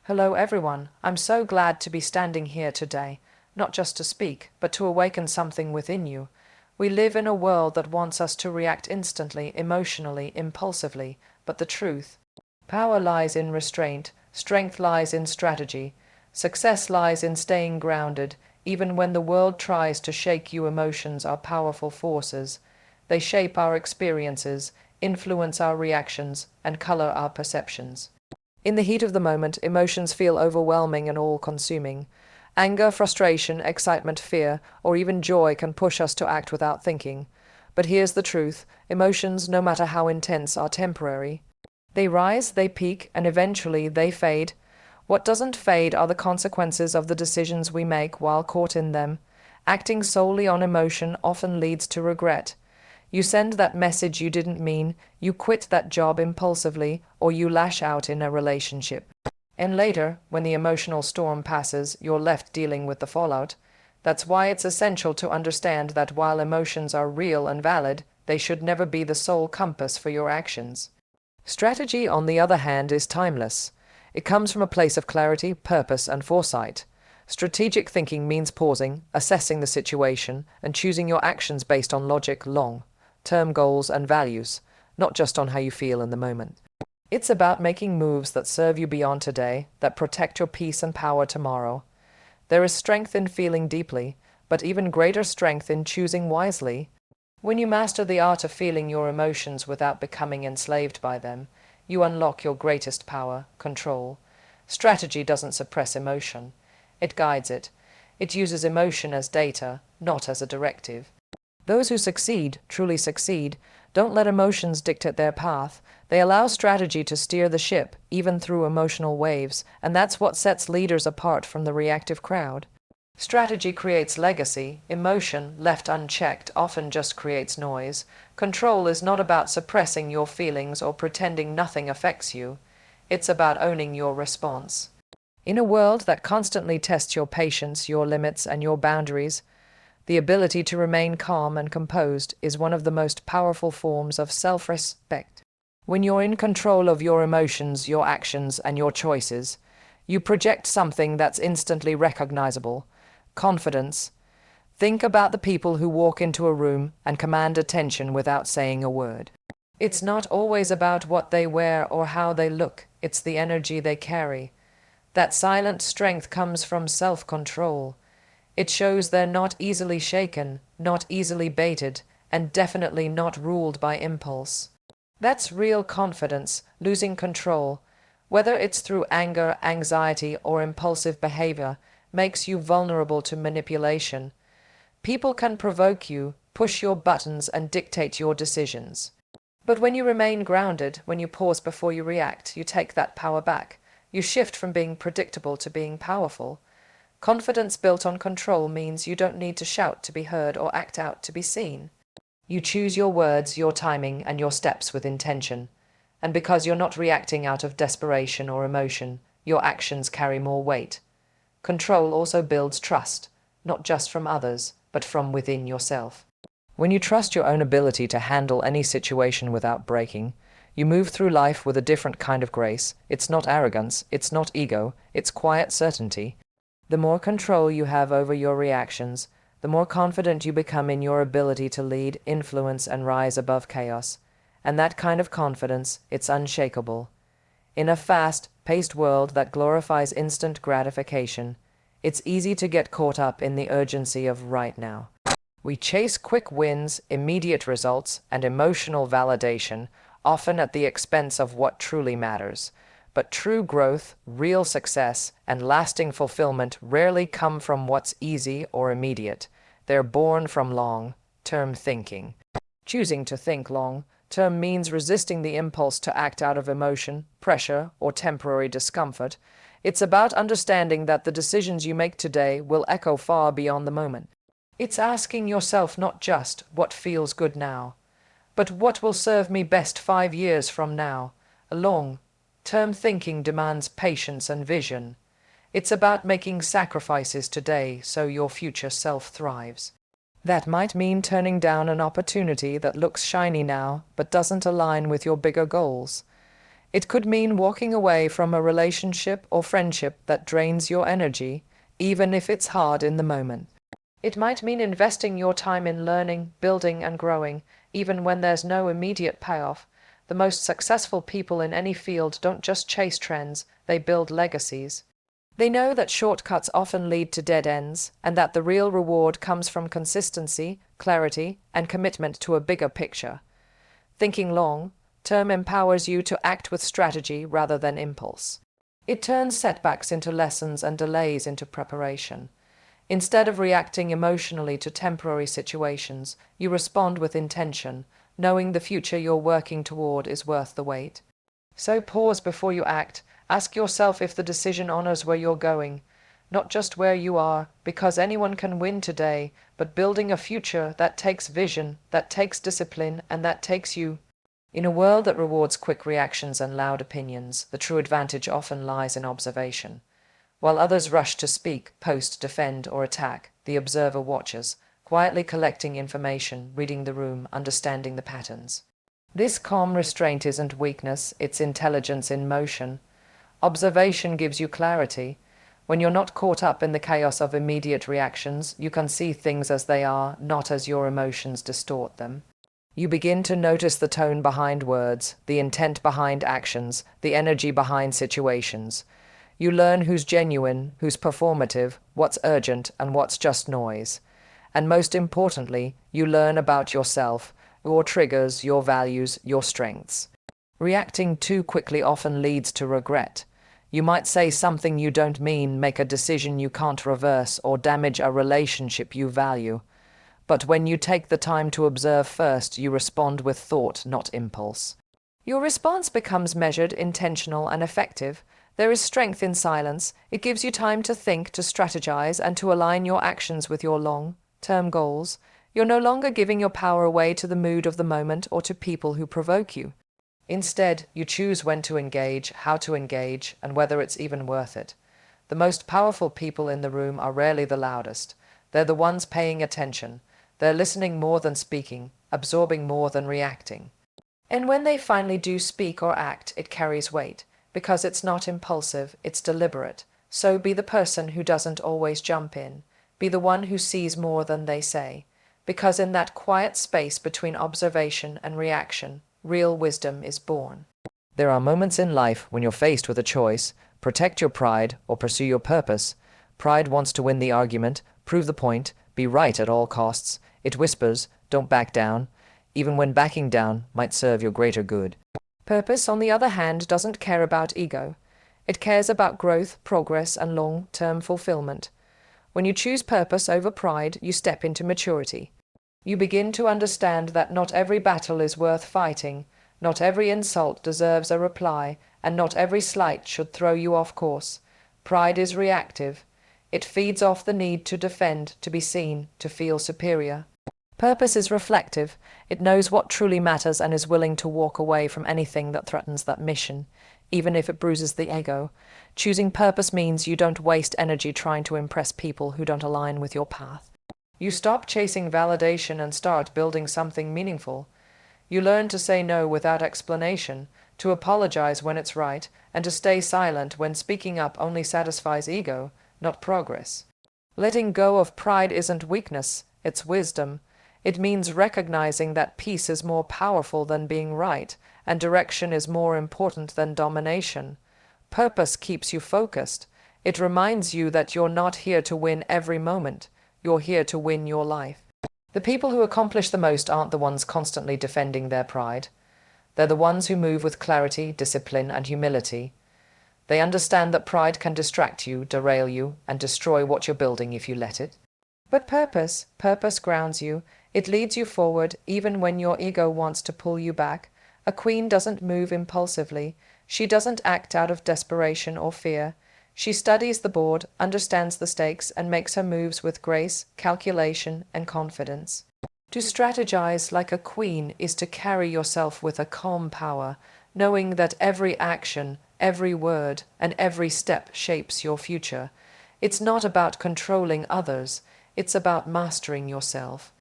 Hello, everyone. I'm so glad to be standing here today, not just to speak, but to awaken something within you. We live in a world that wants us to react instantly, emotionally, impulsively, but the truth, power lies in restraint, strength lies in strategy, success lies in staying grounded. Even when the world tries to shake you, emotions are powerful forces. They shape our experiences, influence our reactions, and color our perceptions. In the heat of the moment, emotions feel overwhelming and all-consuming. Anger, frustration, excitement, fear, or even joy can push us to act without thinking. But here's the truth: emotions, no matter how intense, are temporary. They rise, they peak, and eventually they fade. What doesn't fade are the consequences of the decisions we make while caught in them. Acting solely on emotion often leads to regret. You send that message you didn't mean, you quit that job impulsively, or you lash out in a relationship. And later, when the emotional storm passes, you're left dealing with the fallout. That's why it's essential to understand that while emotions are real and valid, they should never be the sole compass for your actions. Strategy, on the other hand, is timeless. It comes from a place of clarity, purpose, and foresight. Strategic thinking means pausing, assessing the situation, and choosing your actions based on logic, long-term goals, and values, not just on how you feel in the moment. It's about making moves that serve you beyond today, that protect your peace and power tomorrow. There is strength in feeling deeply, but even greater strength in choosing wisely. When you master the art of feeling your emotions without becoming enslaved by them, you unlock your greatest power, control. Strategy doesn't suppress emotion. It guides it. It uses emotion as data, not as a directive. Those who succeed, truly succeed, don't let emotions dictate their path. They allow strategy to steer the ship, even through emotional waves, and that's what sets leaders apart from the reactive crowd. Strategy creates legacy. Emotion, left unchecked, often just creates noise. Control is not about suppressing your feelings or pretending nothing affects you. It's about owning your response. In a world that constantly tests your patience, your limits, and your boundaries, the ability to remain calm and composed is one of the most powerful forms of self-respect. When you're in control of your emotions, your actions, and your choices, you project something that's instantly recognizable: confidence. Think about the people who walk into a room and command attention without saying a word. It's not always about what they wear or how they look, it's the energy they carry. That silent strength comes from self-control. It shows they're not easily shaken, not easily baited, and definitely not ruled by impulse. That's real confidence, losing control, whether it's through anger, anxiety, or impulsive behavior, makes you vulnerable to manipulation. People can provoke you, push your buttons, and dictate your decisions. But when you remain grounded, when you pause before you react, you take that power back. You shift from being predictable to being powerful. Confidence built on control means you don't need to shout to be heard or act out to be seen. You choose your words, your timing, and your steps with intention. And because you're not reacting out of desperation or emotion, your actions carry more weight. Control also builds trust, not just from others, but from within yourself. When you trust your own ability to handle any situation without breaking, you move through life with a different kind of grace. It's not arrogance, it's not ego, it's quiet certainty. The more control you have over your reactions, the more confident you become in your ability to lead, influence, and rise above chaos. And that kind of confidence, it's unshakable. In a fast-paced world that glorifies instant gratification, it's easy to get caught up in the urgency of right now. We chase quick wins, immediate results, and emotional validation, often at the expense of what truly matters. But true growth, real success, and lasting fulfillment rarely come from what's easy or immediate. They're born from long-term thinking. Choosing to think long-term means resisting the impulse to act out of emotion, pressure, or temporary discomfort. It's about understanding that the decisions you make today will echo far beyond the moment. It's asking yourself not just what feels good now, but what will serve me best 5 years from now. A long-term thinking demands patience and vision. It's about making sacrifices today so your future self thrives. That might mean turning down an opportunity that looks shiny now but doesn't align with your bigger goals. It could mean walking away from a relationship or friendship that drains your energy, even if it's hard in the moment. It might mean investing your time in learning, building, and growing, even when there's no immediate payoff. The most successful people in any field don't just chase trends, they build legacies. They know that shortcuts often lead to dead ends, and that the real reward comes from consistency, clarity, and commitment to a bigger picture. Thinking long-term empowers you to act with strategy rather than impulse. It turns setbacks into lessons and delays into preparation. Instead of reacting emotionally to temporary situations, you respond with intention, knowing the future you're working toward is worth the wait. So pause before you act. Ask yourself if the decision honors where you're going, not just where you are, because anyone can win today, but building a future that takes vision, that takes discipline, and that takes you. In a world that rewards quick reactions and loud opinions, the true advantage often lies in observation. While others rush to speak, post, defend, or attack, the observer watches, quietly collecting information, reading the room, understanding the patterns. This calm restraint isn't weakness, it's intelligence in motion. Observation gives you clarity. When you're not caught up in the chaos of immediate reactions, you can see things as they are, not as your emotions distort them. You begin to notice the tone behind words, the intent behind actions, the energy behind situations. You learn who's genuine, who's performative, what's urgent, and what's just noise. And most importantly, you learn about yourself, your triggers, your values, your strengths. Reacting too quickly often leads to regret. You might say something you don't mean, make a decision you can't reverse, or damage a relationship you value. But when you take the time to observe first, you respond with thought, not impulse. Your response becomes measured, intentional, and effective. There is strength in silence. It gives you time to think, to strategize, and to align your actions with your long-term goals. You're no longer giving your power away to the mood of the moment or to people who provoke you. Instead, you choose when to engage, how to engage, and whether it's even worth it. The most powerful people in the room are rarely the loudest. They're the ones paying attention. They're listening more than speaking, absorbing more than reacting. And when they finally do speak or act, it carries weight, because it's not impulsive, it's deliberate. So be the person who doesn't always jump in. Be the one who sees more than they say. Because in that quiet space between observation and reaction, real wisdom is born. There are moments in life when you're faced with a choice: protect your pride or pursue your purpose. Pride wants to win the argument, prove the point, be right at all costs. It whispers, don't back down, even when backing down might serve your greater good. Purpose, on the other hand, doesn't care about ego. It cares about growth, progress, and long-term fulfillment. When you choose purpose over pride, you step into maturity. You begin to understand that not every battle is worth fighting, not every insult deserves a reply, and not every slight should throw you off course. Pride is reactive. It feeds off the need to defend, to be seen, to feel superior. Purpose is reflective. It knows what truly matters and is willing to walk away from anything that threatens that mission, even if it bruises the ego. Choosing purpose means you don't waste energy trying to impress people who don't align with your path. You stop chasing validation and start building something meaningful. You learn to say no without explanation, to apologize when it's right, and to stay silent when speaking up only satisfies ego, not progress. Letting go of pride isn't weakness, it's wisdom. It means recognizing that peace is more powerful than being right, and direction is more important than domination. Purpose keeps you focused. It reminds you that you're not here to win every moment. You're here to win your life. The people who accomplish the most aren't the ones constantly defending their pride. They're the ones who move with clarity, discipline, and humility. They understand that pride can distract you, derail you, and destroy what you're building if you let it. But purpose grounds you. It leads you forward, even when your ego wants to pull you back. A queen doesn't move impulsively. She doesn't act out of desperation or fear. She studies the board, understands the stakes, and makes her moves with grace, calculation, and confidence. To strategize like a queen is to carry yourself with a calm power, knowing that every action, every word, and every step shapes your future. It's not about controlling others, it's about mastering yourself.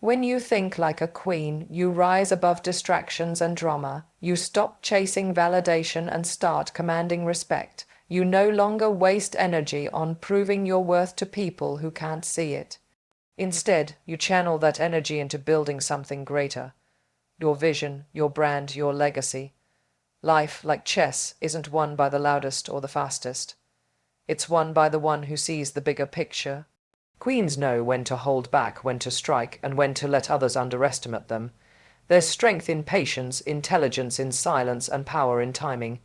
When you think like a queen, you rise above distractions and drama. You stop chasing validation and start commanding respect. You no longer waste energy on proving your worth to people who can't see it. Instead, you channel that energy into building something greater. Your vision, your brand, your legacy. Life, like chess, isn't won by the loudest or the fastest. It's won by the one who sees the bigger picture. Queens know when to hold back, when to strike, and when to let others underestimate them. There's strength in patience, intelligence in silence, and power in timing.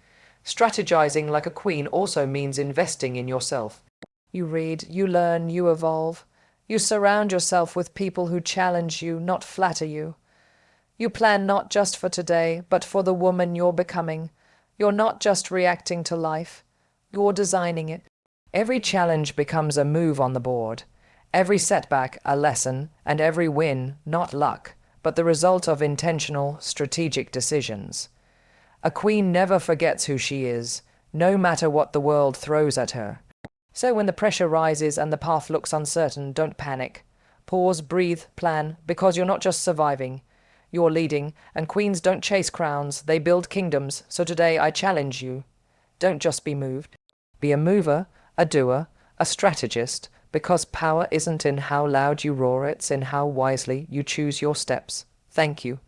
Strategizing like a queen also means investing in yourself. You read, you learn, you evolve. You surround yourself with people who challenge you, not flatter you. You plan not just for today, but for the woman you're becoming. You're not just reacting to life, you're designing it. Every challenge becomes a move on the board. Every setback a lesson, and every win not luck, but the result of intentional, strategic decisions. A queen never forgets who she is, no matter what the world throws at her. So when the pressure rises and the path looks uncertain, don't panic. Pause, breathe, plan, because you're not just surviving. You're leading, and queens don't chase crowns, they build kingdoms. So today I challenge you. Don't just be moved. Be a mover, a doer, a strategist, because power isn't in how loud you roar, it's in how wisely you choose your steps. Thank you.